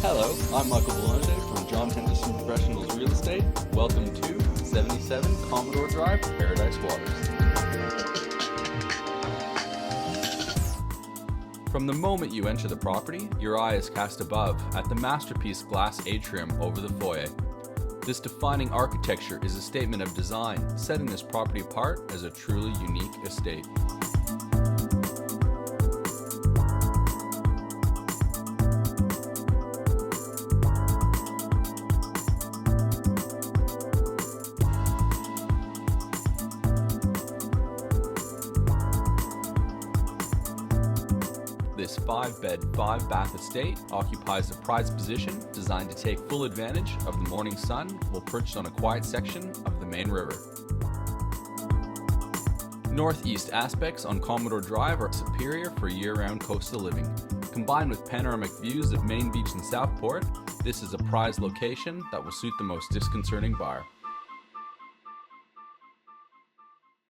Hello, I'm Michael Boulanger from John Henderson Professionals Real Estate. Welcome to 77 Commodore Drive, Paradise Waters. From the moment you enter the property, your eye is cast above at the masterpiece glass atrium over the foyer. This defining architecture is a statement of design, setting this property apart as a truly unique estate. This 5-bed, 5-bath estate occupies a prized position designed to take full advantage of the morning sun while perched on a quiet section of the main river. Northeast aspects on Commodore Drive are superior for year-round coastal living. Combined with panoramic views of Main Beach and Southport, this is a prized location that will suit the most disconcerting buyer.